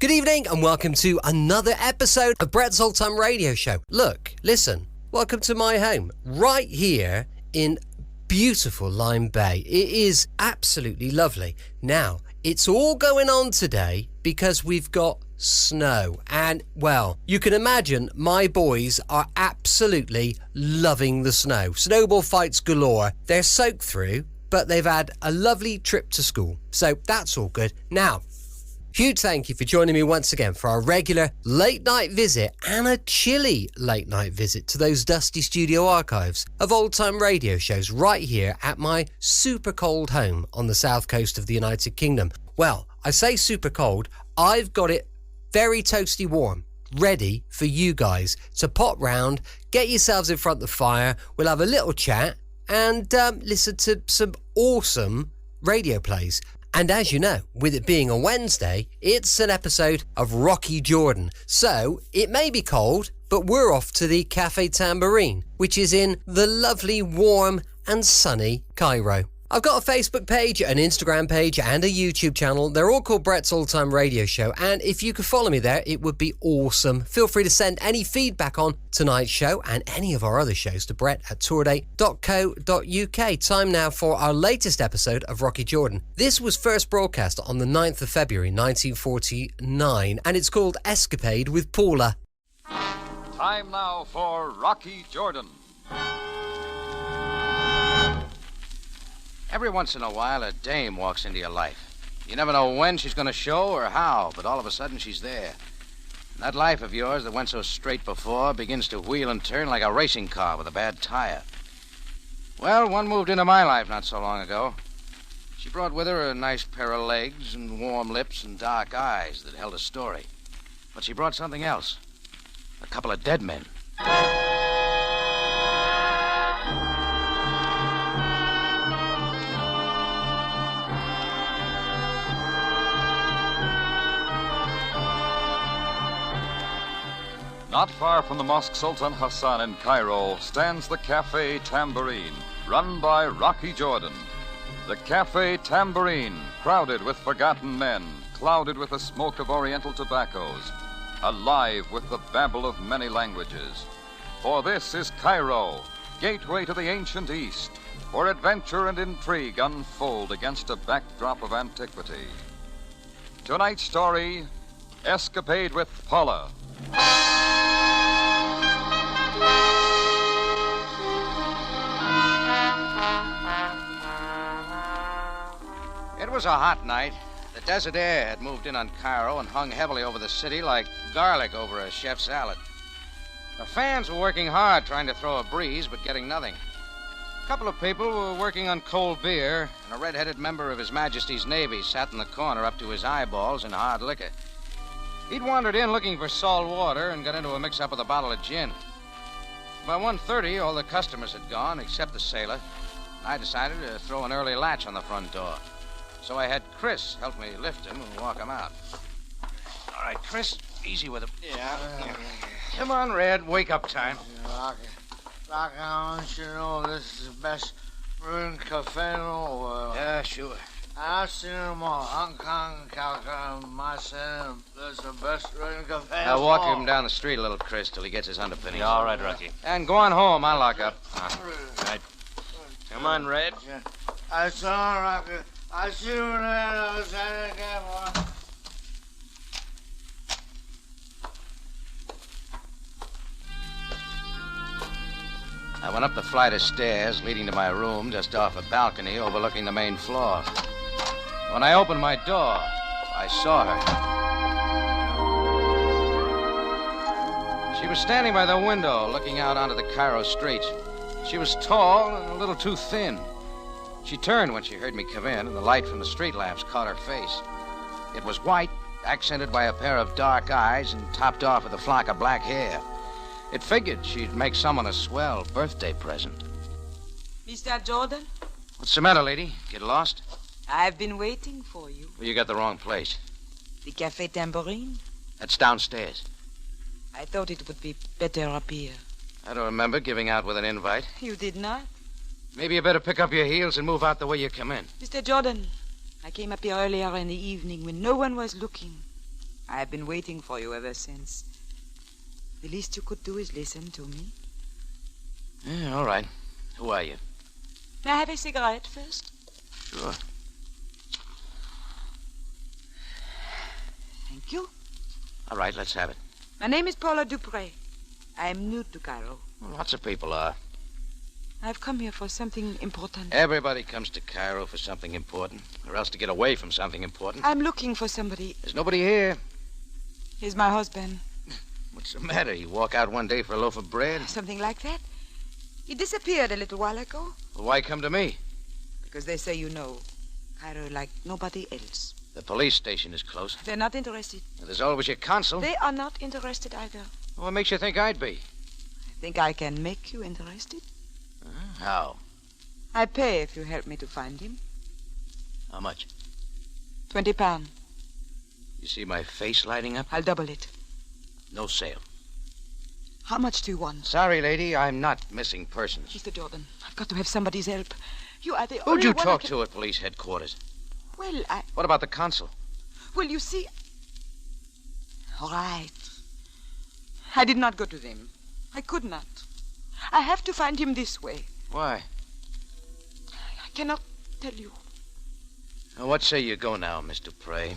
Good evening and welcome to another episode of Brett's Old-Time Radio Show. Look, listen, welcome to my home, right here in beautiful Lyme Bay. It is absolutely lovely. Now, it's all going on today because we've got snow. And, well, you can imagine my boys are absolutely loving the snow. Snowball fights galore. They're soaked through, but they've had a lovely trip to school. So that's all good. Now, huge thank you for joining me once again for our regular late night visit and a chilly late night visit to those dusty studio archives of old time radio shows right here at my super cold home on the south coast of the United Kingdom. Well, I say super cold, I've got it very toasty warm, ready for you guys to pop round, get yourselves in front of the fire, we'll have a little chat and listen to some awesome radio plays. And as you know, with it being a Wednesday, it's an episode of Rocky Jordan. So it may be cold, but we're off to the Cafe Tambourine, which is in the lovely, warm and sunny Cairo. I've got a Facebook page, an Instagram page and a YouTube channel. They're all called Brett's Old Time Radio Show. And if you could follow me there, it would be awesome. Feel free to send any feedback on tonight's show and any of our other shows to brett@tourdate.co.uk. Time now for our latest episode of Rocky Jordan. This was first broadcast on the 9th of February 1949 and it's called Escapade with Paula. Time now for Rocky Jordan. Every once in a while, a dame walks into your life. You never know when she's going to show or how, but all of a sudden she's there. And that life of yours that went so straight before begins to wheel and turn like a racing car with a bad tire. Well, one moved into my life not so long ago. She brought with her a nice pair of legs and warm lips and dark eyes that held a story. But she brought something else. A couple of dead men. Not far from the Mosque Sultan Hassan in Cairo stands the Cafe Tambourine, run by Rocky Jordan. The Cafe Tambourine, crowded with forgotten men, clouded with the smoke of oriental tobaccos, alive with the babble of many languages. For this is Cairo, gateway to the ancient East, where adventure and intrigue unfold against a backdrop of antiquity. Tonight's story, Escapade with Paula. It was a hot night. The desert air had moved in on Cairo and hung heavily over the city like garlic over a chef's salad. The fans were working hard trying to throw a breeze, but getting nothing. A couple of people were working on cold beer, and a red-headed member of His Majesty's Navy sat in the corner up to his eyeballs in hard liquor. He'd wandered in looking for salt water and got into a mix-up with a bottle of gin. By 1:30, all the customers had gone except the sailor. I decided to throw an early latch on the front door. So I had Chris help me lift him and walk him out. All right, Chris, easy with him. Yeah. Come on, Red, wake-up time. Rocky, I want you to know this is the best brewing cafe in the world. Yeah, sure. I've seen them all. Hancock, Calcutta, my son. This is the best brewing cafe in the I'll world. walk him down the street a little, Chris, till he gets his underpinnings. Yeah, all right, Rocky. And go on home. I'll lock up. Right. Come on, Red. Yeah. I saw Rocky. I see you there. I was trying to get one. I went up the flight of stairs leading to my room just off a balcony overlooking the main floor. When I opened my door, I saw her. She was standing by the window looking out onto the Cairo streets. She was tall and a little too thin. She turned when she heard me come in, and the light from the street lamps caught her face. It was white, accented by a pair of dark eyes and topped off with a flock of black hair. It figured she'd make someone a swell birthday present. Mr. Jordan? What's the matter, lady? Get lost? I've been waiting for you. Well, you got the wrong place. The Cafe Tambourine? That's downstairs. I thought it would be better up here. I don't remember giving out with an invite. You did not? Maybe you better pick up your heels and move out the way you come in. Mr. Jordan, I came up here earlier in the evening when no one was looking. I've been waiting for you ever since. The least you could do is listen to me. Yeah, all right. Who are you? May I have a cigarette first? Sure. Thank you. All right, let's have it. My name is Paula Dupré. I am new to Cairo. Well, lots of people are. I've come here for something important. Everybody comes to Cairo for something important, or else to get away from something important. I'm looking for somebody. There's nobody here. He's my husband. What's the matter? You walk out one day for a loaf of bread? Something like that. He disappeared a little while ago. Well, why come to me? Because they say you know Cairo like nobody else. The police station is close. They're not interested. There's always your consul. They are not interested either. What makes you think I'd be? I think I can make you interested. How? I pay if you help me to find him. How much? £20. You see my face lighting up? I'll double it. No sale. How much do you want? Sorry, lady, I'm not missing persons. Mr. Jordan, I've got to have somebody's help. You are the Who'd only you one talk I can... to at police headquarters? Well, What about the consul? Well, you see... All right. I did not go to them. I could not. I have to find him this way. Why? I cannot tell you. Now, what say you go now, Mr. Prey?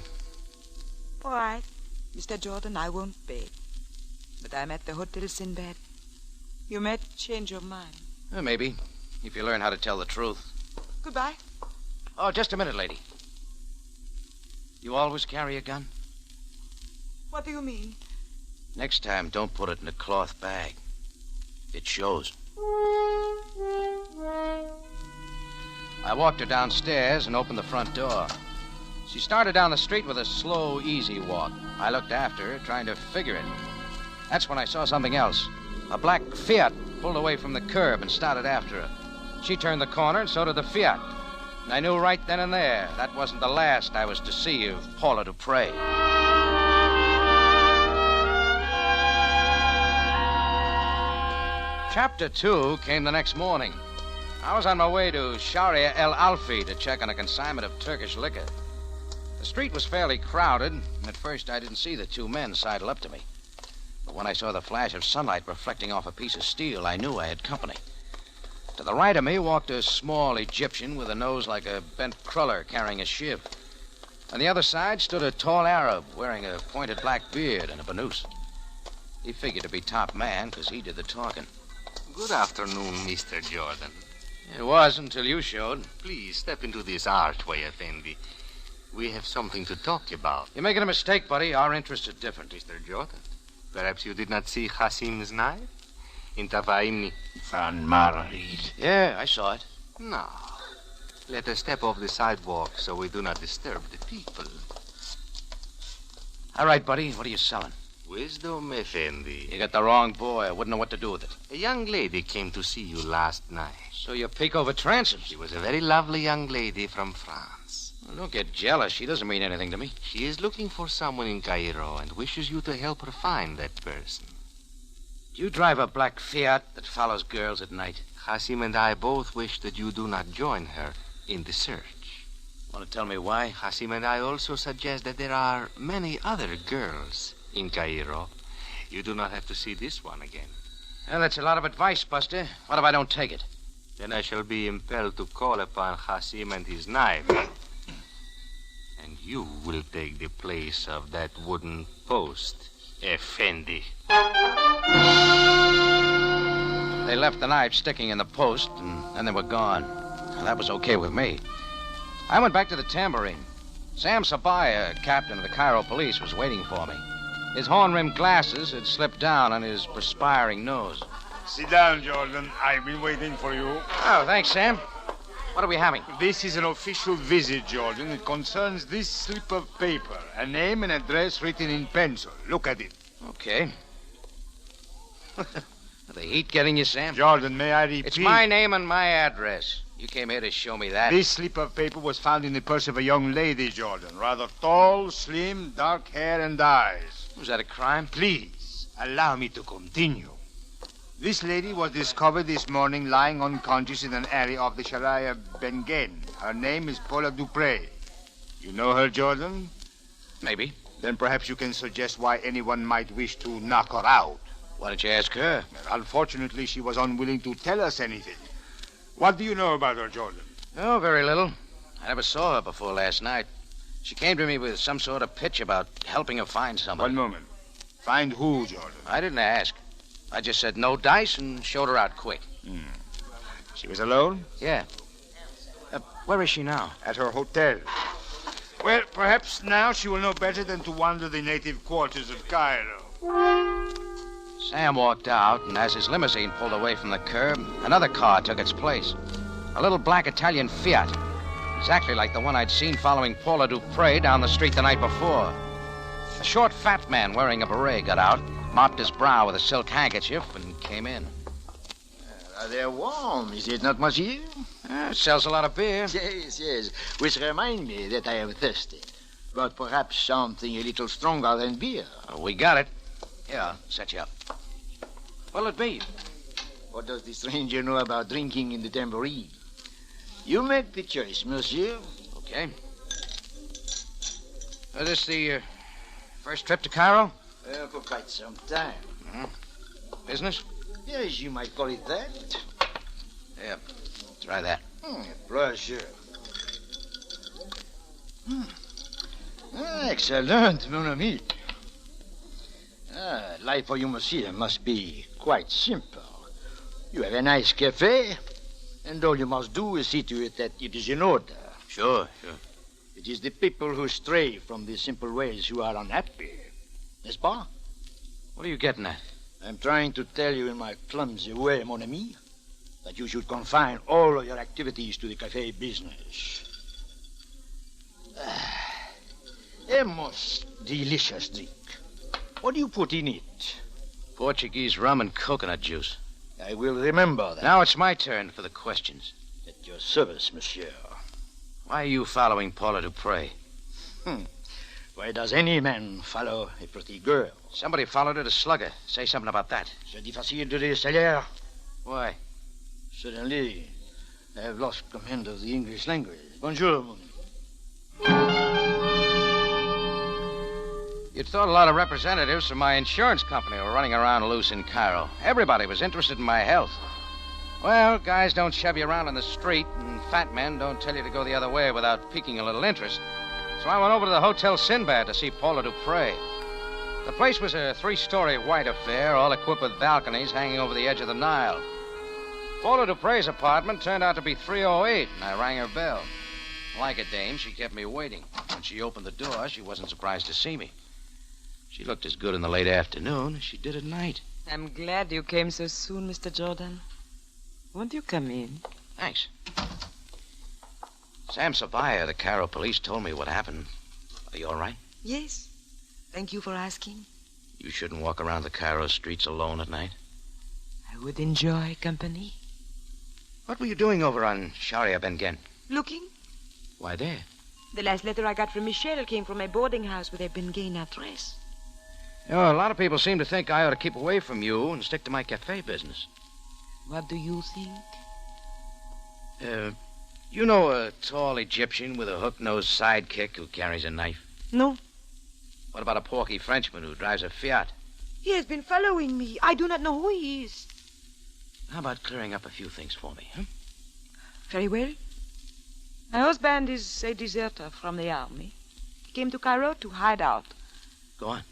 All right. Mr. Jordan, I won't beg. But I'm at the Hotel Sinbad. You might change your mind. Maybe, if you learn how to tell the truth. Goodbye. Oh, just a minute, lady. You always carry a gun? What do you mean? Next time, don't put it in a cloth bag. It shows. I walked her downstairs and opened the front door. She started down the street with a slow, easy walk. I looked after her, trying to figure it. That's when I saw something else. A black Fiat pulled away from the curb and started after her. She turned the corner, and so did the Fiat. And I knew right then and there that wasn't the last I was to see of Paula Dupré. Chapter 2 came the next morning. I was on my way to Sharia El Alfi to check on a consignment of Turkish liquor. The street was fairly crowded, and at first I didn't see the two men sidle up to me. But when I saw the flash of sunlight reflecting off a piece of steel, I knew I had company. To the right of me walked a small Egyptian with a nose like a bent cruller carrying a shiv. On the other side stood a tall Arab wearing a pointed black beard and a burnous. He figured to be top man because he did the talking. Good afternoon, Mr. Jordan. It was until you showed. Please step into this archway, Effendi. We have something to talk about. You're making a mistake, buddy. Our interests are different. Mr. Jordan, perhaps you did not see Hasim's knife? In Tafaimni. Van Married. Yeah, I saw it. No. Let us step off the sidewalk so we do not disturb the people. All right, buddy. What are you selling? Wisdom, Effendi. You got the wrong boy. I wouldn't know what to do with it. A young lady came to see you last night. So you peek over transoms. She was a very lovely young lady from France. Well, don't get jealous. She doesn't mean anything to me. She is looking for someone in Cairo and wishes you to help her find that person. Do you drive a black Fiat that follows girls at night? Hasim and I both wish that you do not join her in the search. Want to tell me why? Hasim and I also suggest that there are many other girls in Cairo. You do not have to see this one again. Well, that's a lot of advice, Buster. What if I don't take it? Then I shall be impelled to call upon Hasim and his knife. And you will take the place of that wooden post, Effendi. They left the knife sticking in the post, and then they were gone. Well, that was okay with me. I went back to the tambourine. Sam Sabaya, captain of the Cairo police, was waiting for me. His horn-rimmed glasses had slipped down on his perspiring nose. Sit down, Jordan. I've been waiting for you. Oh, thanks, Sam. What are we having? This is an official visit, Jordan. It concerns this slip of paper. A name and address written in pencil. Look at it. Okay. The heat getting you, Sam? Jordan, may I repeat? It's my name and my address. You came here to show me that. This slip of paper was found in the purse of a young lady, Jordan. Rather tall, slim, dark hair and eyes. Was that a crime? Please, allow me to continue. This lady was discovered this morning lying unconscious in an area of the Sharia Bengen. Her name is Paula Dupré. You know her, Jordan? Maybe. Then perhaps you can suggest why anyone might wish to knock her out. Why don't you ask her? Unfortunately, she was unwilling to tell us anything. What do you know about her, Jordan? Oh, very little. I never saw her before last night. She came to me with some sort of pitch about helping her find somebody. One moment. Find who, Jordan? I didn't ask. I just said no dice and showed her out quick. She was alone? Yeah. Where is she now? At her hotel. Well, perhaps now she will know better than to wander the native quarters of Cairo. Sam walked out, and as his limousine pulled away from the curb, another car took its place. A little black Italian Fiat. Exactly like the one I'd seen following Paula Dupre down the street the night before. A short, fat man wearing a beret got out, mopped his brow with a silk handkerchief, and came in. They're warm, is it not, monsieur? Sells a lot of beer. Yes. Which reminds me that I am thirsty. But perhaps something a little stronger than beer. We got it. Here, I'll set you up. What'll it be? What does the stranger know about drinking in the tambourine? You make the choice, monsieur. Okay. Is this the first trip to Cairo? For quite some time. Business? Yes, you might call it that. Yeah, try that. Pleasure. Excellent, mon ami. Life for you, monsieur, must be quite simple. You have a nice cafe, and all you must do is see to it that it is in order. Sure. It is the people who stray from the simple ways who are unhappy. N'est-ce pas? What are you getting at? I'm trying to tell you in my clumsy way, mon ami, that you should confine all of your activities to the cafe business. A most delicious drink. What do you put in it? Portuguese rum and coconut juice. I will remember that. Now it's my turn for the questions. At your service, monsieur. Why are you following Paula Dupre? Why does any man follow a pretty girl? Somebody followed her to slug her. Say something about that. C'est difficile de le savoir. Why? Suddenly, I have lost command of the English language. Bonjour, mon You'd thought a lot of representatives from my insurance company were running around loose in Cairo. Everybody was interested in my health. Well, guys don't shove you around in the street, and fat men don't tell you to go the other way without piquing a little interest. So I went over to the Hotel Sinbad to see Paula Dupre. The place was a 3-story white affair, all equipped with balconies hanging over the edge of the Nile. Paula Dupre's apartment turned out to be 308, and I rang her bell. Like a dame, she kept me waiting. When she opened the door, she wasn't surprised to see me. She looked as good in the late afternoon as she did at night. I'm glad you came so soon, Mr. Jordan. Won't you come in? Thanks. Sam Sabaya, the Cairo police, told me what happened. Are you all right? Yes. Thank you for asking. You shouldn't walk around the Cairo streets alone at night. I would enjoy company. What were you doing over on Sharia Ben-Gen? Looking? Why there? The last letter I got from Michelle came from a boarding house with a Ben-Gen address. You know, a lot of people seem to think I ought to keep away from you and stick to my cafe business. What do you think? You know a tall Egyptian with a hook-nosed sidekick who carries a knife? No. What about a porky Frenchman who drives a Fiat? He has been following me. I do not know who he is. How about clearing up a few things for me, huh? Very well. My husband is a deserter from the army. He came to Cairo to hide out. Go on.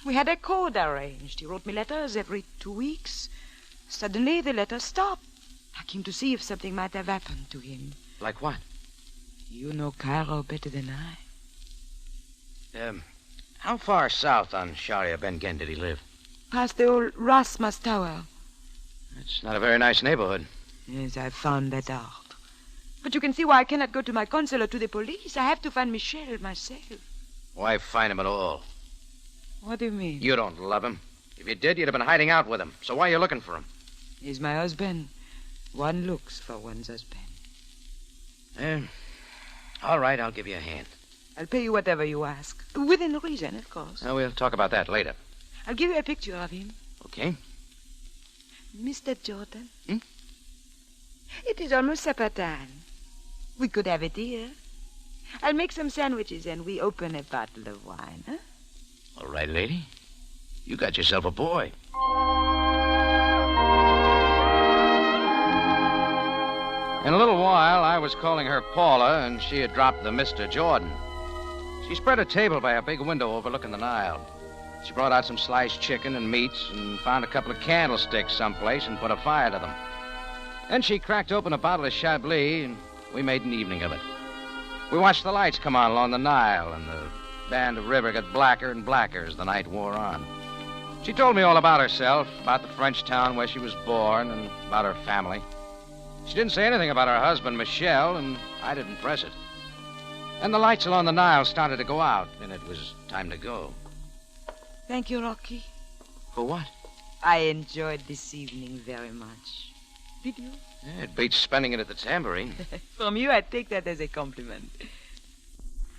We had a code arranged. He wrote me letters every 2 weeks. Suddenly, the letters stopped. I came to see if something might have happened to him. Like what? You know Cairo better than I. How far south on Sharia Ben-Gen did he live? Past the old Rasmus Tower. It's not a very nice neighborhood. Yes, I found that out. But you can see why I cannot go to my consul or to the police. I have to find Michel myself. Why find him at all? What do you mean? You don't love him. If you did, you'd have been hiding out with him. So why are you looking for him? He's my husband. One looks for one's husband. All right, I'll give you a hand. I'll pay you whatever you ask. Within reason, of course. We'll talk about that later. I'll give you a picture of him. Okay. Mr. Jordan. It is almost supper time. We could have it here. I'll make some sandwiches and we open a bottle of wine, huh? All right, lady. You got yourself a boy. In a little while, I was calling her Paula, and she had dropped the Mr. Jordan. She spread a table by a big window overlooking the Nile. She brought out some sliced chicken and meats and found a couple of candlesticks someplace and put a fire to them. Then she cracked open a bottle of Chablis, and we made an evening of it. We watched the lights come on along the Nile, and the band of river got blacker and blacker as the night wore on. She told me all about herself, about the French town where she was born, and about her family. She didn't say anything about her husband, Michel, and I didn't press it. Then the lights along the Nile started to go out, and it was time to go. Thank you, Rocky. For what? I enjoyed this evening very much. Did you? Yeah, it beats spending it at the Tambourine. From you, I take that as a compliment.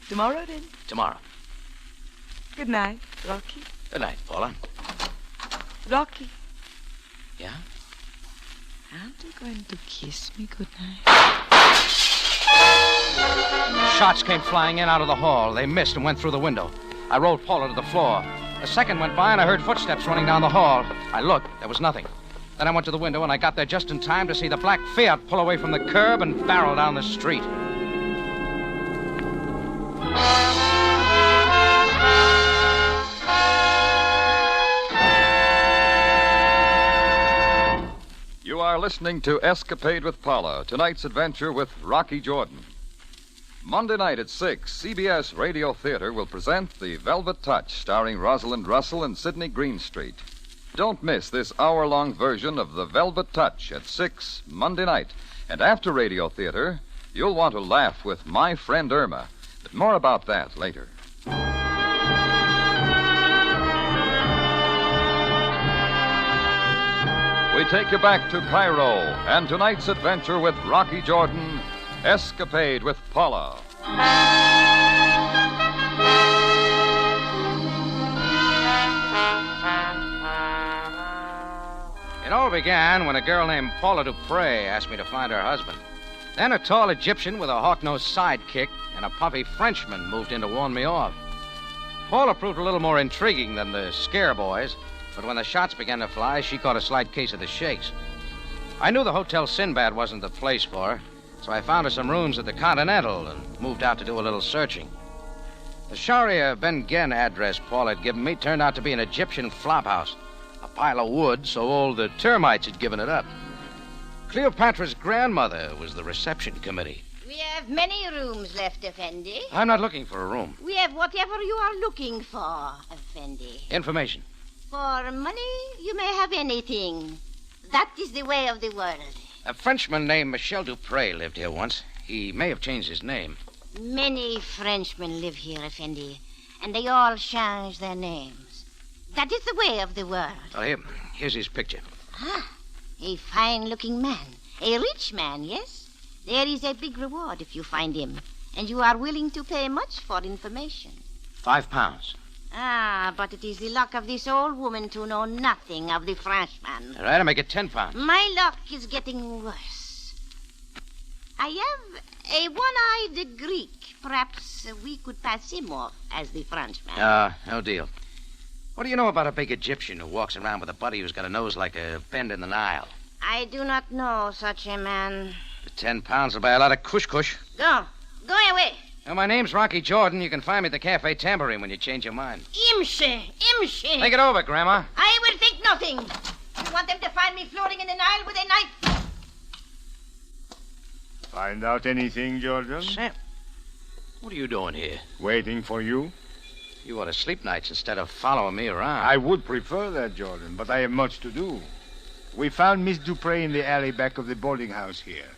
Tomorrow, then? Tomorrow. Good night, Rocky. Good night, Paula. Rocky. Yeah? Aren't you going to kiss me good night? Shots came flying in out of the hall. They missed and went through the window. I rolled Paula to the floor. A second went by, and I heard footsteps running down the hall. I looked. There was nothing. Then I went to the window, and I got there just in time to see the black Fiat pull away from the curb and barrel down the street. You are listening to Escapade with Paula, tonight's adventure with Rocky Jordan. Monday night at 6, CBS Radio Theater will present The Velvet Touch, starring Rosalind Russell and Sidney Greenstreet. Don't miss this hour-long version of The Velvet Touch at 6 Monday night. And after Radio Theater, you'll want to laugh with My Friend Irma. But more about that later. We take you back to Cairo and tonight's adventure with Rocky Jordan, Escapade with Paula. It all began when a girl named Paula Dupre asked me to find her husband. Then a tall Egyptian with a hawk-nosed sidekick and a puffy Frenchman moved in to warn me off. Paula proved a little more intriguing than the scare boys, but when the shots began to fly, she caught a slight case of the shakes. I knew the Hotel Sinbad wasn't the place for her, so I found her some rooms at the Continental and moved out to do a little searching. The Sharia Ben Gen address Paul had given me turned out to be an Egyptian flophouse, a pile of wood so old the termites had given it up. Cleopatra's grandmother was the reception committee. We have many rooms left, Effendi. I'm not looking for a room. We have whatever you are looking for, Effendi. Information. For money, you may have anything. That is the way of the world. A Frenchman named Michel Dupre lived here once. He may have changed his name. Many Frenchmen live here, Effendi, and they all change their names. That is the way of the world. Oh, here's his picture. Ah, a fine-looking man. A rich man, yes? There is a big reward if you find him, and you are willing to pay much for information. £5. Ah, but it is the luck of this old woman to know nothing of the Frenchman. All right, I'll make it £10. My luck is getting worse. I have a one-eyed Greek. Perhaps we could pass him off as the Frenchman. No deal. What do you know about a big Egyptian who walks around with a buddy who's got a nose like a bend in the Nile? I do not know such a man. For £10 will buy a lot of kush-kush. Go away. Well, my name's Rocky Jordan. You can find me at the Cafe Tambourine when you change your mind. Imshi. Think it over, Grandma. I will think nothing. You want them to find me floating in the Nile with a knife? Find out anything, Jordan? Sam, what are you doing here? Waiting for you. You ought to sleep nights instead of following me around. I would prefer that, Jordan, but I have much to do. We found Miss Dupre in the alley back of the boarding house here.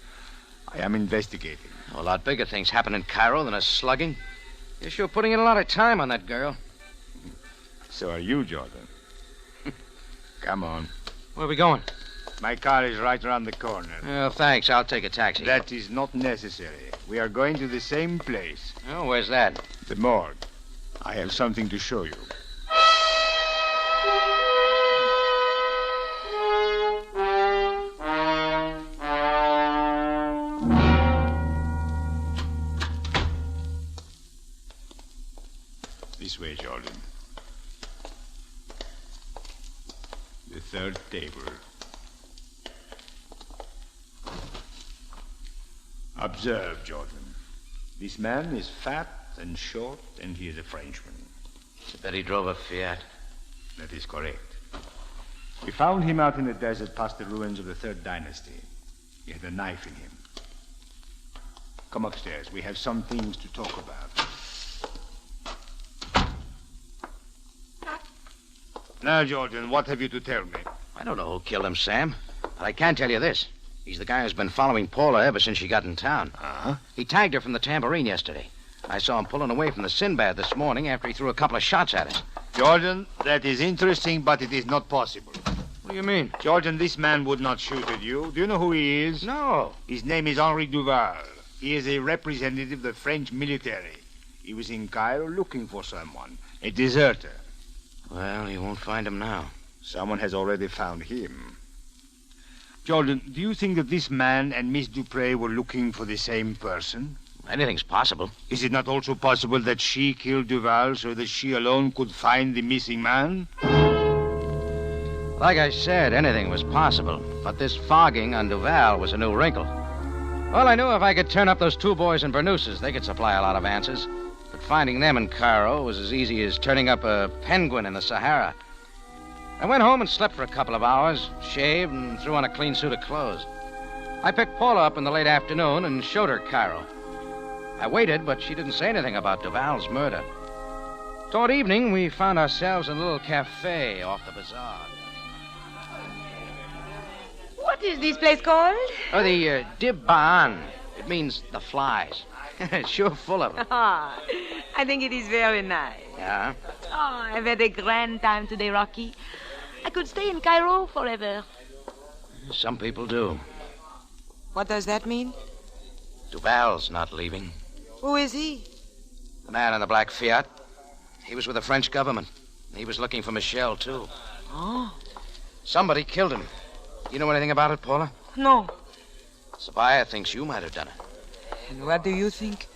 I am investigating. A lot bigger things happen in Cairo than a slugging. You're sure putting in a lot of time on that girl. So are you, Jordan. Come on. Where are we going? My car is right around the corner. Oh, thanks. I'll take a taxi. That is not necessary. We are going to the same place. Oh, where's that? The morgue. I have something to show you. third table. Observe, Jordan. This man is fat and short, and he is a Frenchman. I bet he drove a Fiat. That is correct. We found him out in the desert past the ruins of the Third Dynasty. He had a knife in him. Come upstairs. We have some things to talk about. Now, Jordan, what have you to tell me? I don't know who killed him, Sam. But I can tell you this. He's the guy who's been following Paula ever since she got in town. Uh-huh. He tagged her from the tambourine yesterday. I saw him pulling away from the Sinbad this morning after he threw a couple of shots at us. Jordan, that is interesting, but it is not possible. What do you mean? Jordan, this man would not shoot at you. Do you know who he is? No. His name is Henri Duval. He is a representative of the French military. He was in Cairo looking for someone, a deserter. Well, you won't find him now. Someone has already found him. Jordan, do you think that this man and Miss Dupree were looking for the same person? Anything's possible. Is it not also possible that she killed Duval so that she alone could find the missing man? Like I said, anything was possible. But this fogging on Duval was a new wrinkle. Well, I knew if I could turn up those two boys in Bernouses, they could supply a lot of answers. But finding them in Cairo was as easy as turning up a penguin in the Sahara. I went home and slept for a couple of hours, shaved, and threw on a clean suit of clothes. I picked Paula up in the late afternoon and showed her Cairo. I waited, but she didn't say anything about Duval's murder. Toward evening, we found ourselves in a little cafe off the bazaar. What is this place called? Oh, the Dibban. It means the flies. Sure full of them. Ah, I think it is very nice. Yeah? Oh, I've had a grand time today, Rocky. I could stay in Cairo forever. Some people do. What does that mean? Duval's not leaving. Who is he? The man in the black Fiat. He was with the French government. He was looking for Michel, too. Oh. Somebody killed him. You know anything about it, Paula? No. Sabaya thinks you might have done it. And what do you think?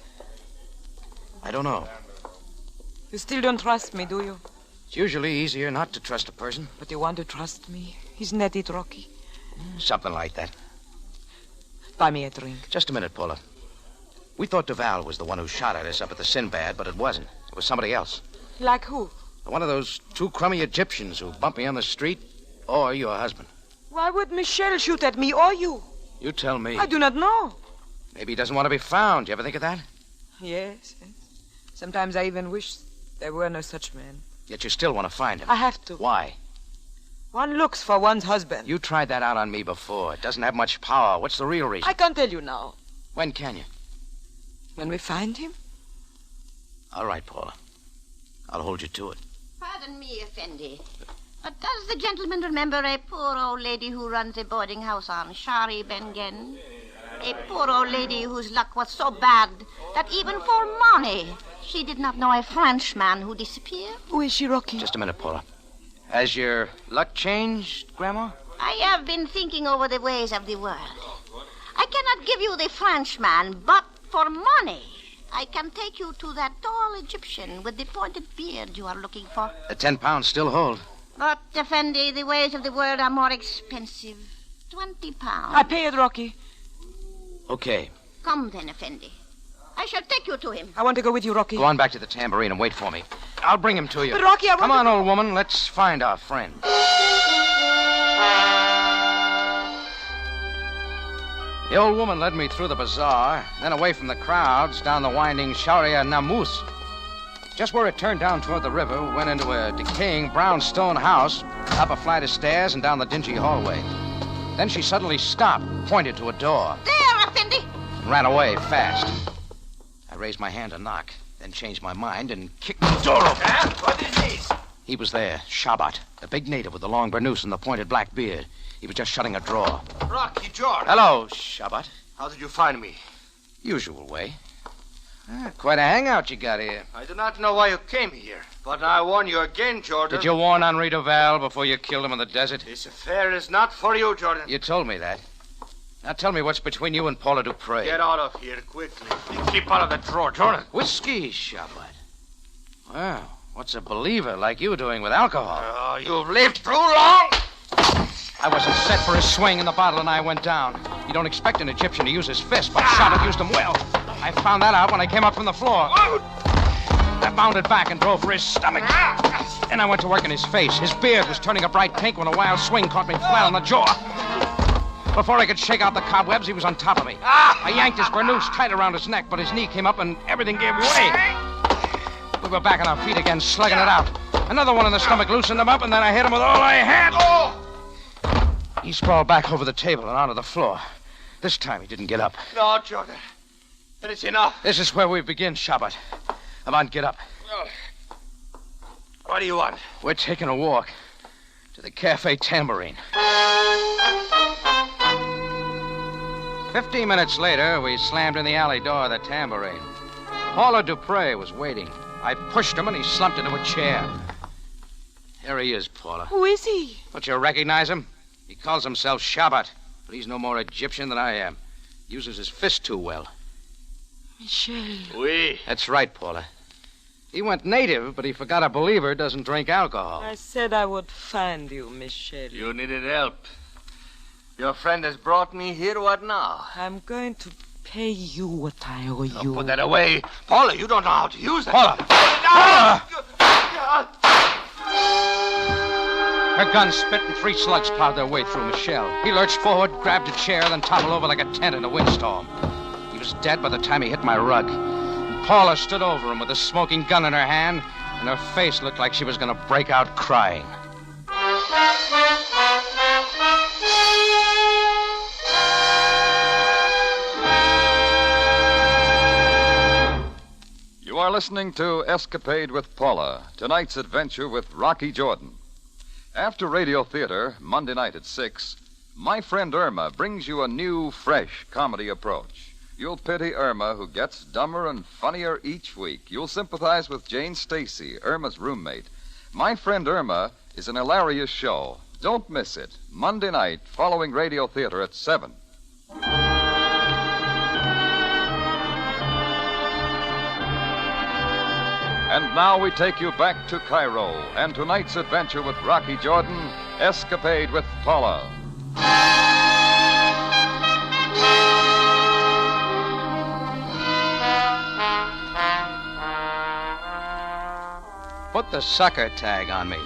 I don't know. You still don't trust me, do you? It's usually easier not to trust a person. But you want to trust me. Isn't that it, Rocky? Something like that. Buy me a drink. Just a minute, Paula. We thought Duval was the one who shot at us up at the Sinbad, but it wasn't. It was somebody else. Like who? One of those two crummy Egyptians who bumped me on the street, or your husband. Why would Michel shoot at me or you? You tell me. I do not know. Maybe he doesn't want to be found. You ever think of that? Yes. Sometimes I even wish there were no such men. Yet you still want to find him. I have to. Why? One looks for one's husband. You tried that out on me before. It doesn't have much power. What's the real reason? I can't tell you now. When can you? When we find him? All right, Paula. I'll hold you to it. Pardon me, Effendi. But does the gentleman remember a poor old lady who runs a boarding house on Shari Bengen? A poor old lady whose luck was so bad that even for money she did not know a Frenchman who disappeared? Who is she, Rocky? Just a minute, Paula. Has your luck changed, Grandma? I have been thinking over the ways of the world. I cannot give you the Frenchman, but for money, I can take you to that tall Egyptian with the pointed beard you are looking for. The 10 pounds still hold. But, Effendi, the ways of the world are more expensive. 20 pounds. I pay it, Rocky. Okay. Come then, Effendi. I shall take you to him. I want to go with you, Rocky. Go on back to the tambourine and wait for me. I'll bring him to you. But, Rocky, Come on, old woman. Let's find our friend. The old woman led me through the bazaar, then away from the crowds, down the winding Sharia Namus. Just where it turned down toward the river, we went into a decaying brownstone house, up a flight of stairs and down the dingy hallway. Then she suddenly stopped, pointed to a door. There, Effendi! And ran away fast. I raised my hand to knock, then changed my mind and kicked the door open. What is this? He was there, Shabat, a big native with the long burnous and the pointed black beard. He was just shutting a drawer. Rocky George. Hello, Shabat. How did you find me? Usual way. Quite a hangout you got here. I do not know why you came here, but I warn you again, Jordan. Did you warn Henri Duval before you killed him in the desert? This affair is not for you, Jordan. You told me that. Now tell me what's between you and Paula Dupree. Get out of here quickly. Keep out of the drawer, Jordan. Whiskey, Shabat. Well, what's a believer like you doing with alcohol? Oh, you've lived too long. I wasn't set for his swing, and the bottle and I went down. You don't expect an Egyptian to use his fist, but Shabbat used them well. I found that out when I came up from the floor. I bounded back and drove for his stomach. Then I went to work in his face. His beard was turning a bright pink when a wild swing caught me flat on the jaw. Before I could shake out the cobwebs, he was on top of me. I yanked his burnoose tight around his neck, but his knee came up and everything gave way. We were back on our feet again, slugging it out. Another one in the stomach loosened him up, and then I hit him with all I had. He sprawled back over the table and onto the floor. This time he didn't get up. No, Jordan. That is enough. This is where we begin, Shabbat. Come on, get up. What do you want? We're taking a walk to the Cafe Tambourine. 15 minutes later, we slammed in the alley door of the Tambourine. Paula Dupre was waiting. I pushed him, and he slumped into a chair. Here he is, Paula. Who is he? Don't you recognize him? He calls himself Shabbat, but he's no more Egyptian than I am. Uses his fist too well. Michel. Oui. That's right, Paula. He went native, but he forgot a believer doesn't drink alcohol. I said I would find you, Michel. You needed help. Your friend has brought me here. What now? I'm going to pay you what I owe you. Put that away. Paula, you don't know how to use it. Paula! Her gun spit and 3 slugs plowed their way through Michel. He lurched forward, grabbed a chair, then toppled over like a tent in a windstorm. He was dead by the time he hit my rug. And Paula stood over him with a smoking gun in her hand, and her face looked like she was going to break out crying. You are listening to Escapade with Paula, tonight's adventure with Rocky Jordan. After Radio Theater, Monday night at 6, my friend Irma brings you a new, fresh comedy approach. You'll pity Irma, who gets dumber and funnier each week. You'll sympathize with Jane Stacy, Irma's roommate. My friend Irma is an hilarious show. Don't miss it. Monday night, following Radio Theater at 7. And now we take you back to Cairo and tonight's adventure with Rocky Jordan, Escapade with Paula. Put the sucker tag on me.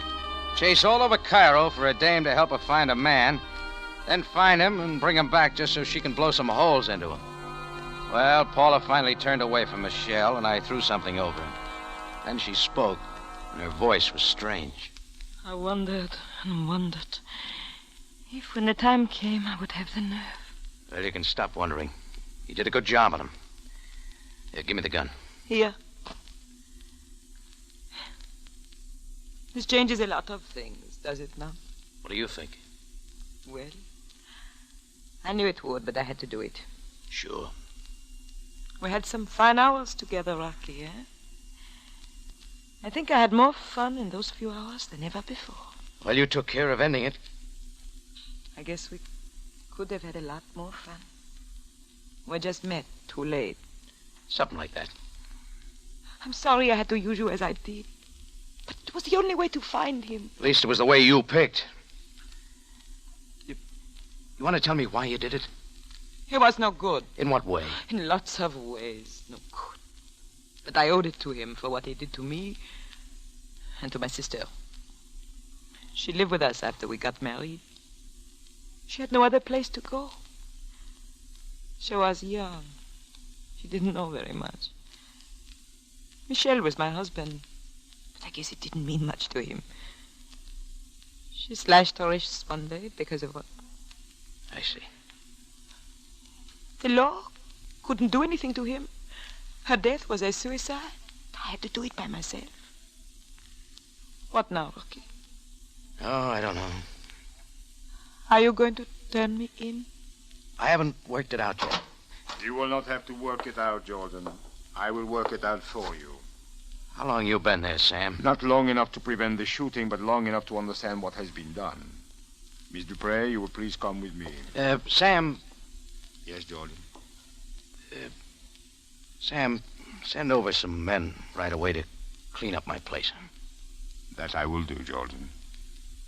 Chase all over Cairo for a dame to help her find a man, then find him and bring him back just so she can blow some holes into him. Well, Paula finally turned away from Michelle, and I threw something over him. Then she spoke, and her voice was strange. I wondered and wondered if when the time came I would have the nerve. Well, you can stop wondering. You did a good job on him. Here, give me the gun. Here. This changes a lot of things, does it not? What do you think? Well, I knew it would, but I had to do it. Sure. We had some fine hours together, Rocky, eh? I think I had more fun in those few hours than ever before. Well, you took care of ending it. I guess we could have had a lot more fun. We just met too late. Something like that. I'm sorry I had to use you as I did. But it was the only way to find him. At least it was the way you picked. You want to tell me why you did it? He was no good. In what way? In lots of ways, no good. But I owed it to him for what he did to me and to my sister. She lived with us after we got married. She had no other place to go. She was young. She didn't know very much. Michel was my husband, but I guess it didn't mean much to him. She slashed her wrists one day because of what? I see. The law couldn't do anything to him. Her death was a suicide. I had to do it by myself. What now, Rocky? Oh, I don't know. Are you going to turn me in? I haven't worked it out yet. You will not have to work it out, Jordan. I will work it out for you. How long you been there, Sam? Not long enough to prevent the shooting, but long enough to understand what has been done. Miss Dupre, you will please come with me. Sam. Yes, Jordan? Sam, send over some men right away to clean up my place. That I will do, Jordan.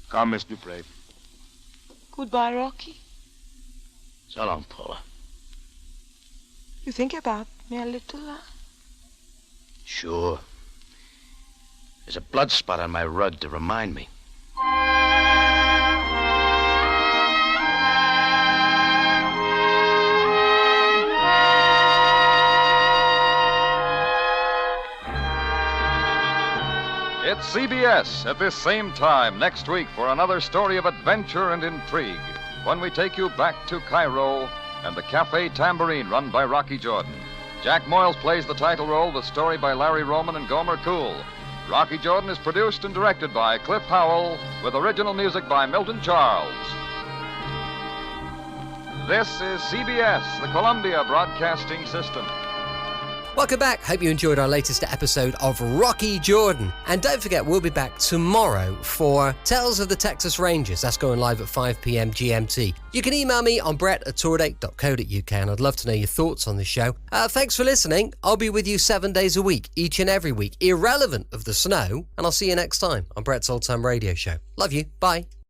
Come, Miss Dupre. Goodbye, Rocky. So long, Paula. You think about me a little, Sure. There's a blood spot on my rug to remind me. It's CBS at this same time next week for another story of adventure and intrigue, when we take you back to Cairo and the Cafe Tambourine run by Rocky Jordan. Jack Moyles plays the title role with story by Larry Roman and Gomer Cool. Rocky Jordan is produced and directed by Cliff Howell, with original music by Milton Charles. This is CBS, the Columbia Broadcasting System. Welcome back. Hope you enjoyed our latest episode of Rocky Jordan. And don't forget, we'll be back tomorrow for Tales of the Texas Rangers. That's going live at 5 p.m. GMT. You can email me on brett@tourdate.co.uk, and I'd love to know your thoughts on the show. Thanks for listening. I'll be with you 7 days a week, each and every week, irrelevant of the snow. And I'll see you next time on Brett's Old Time Radio Show. Love you. Bye.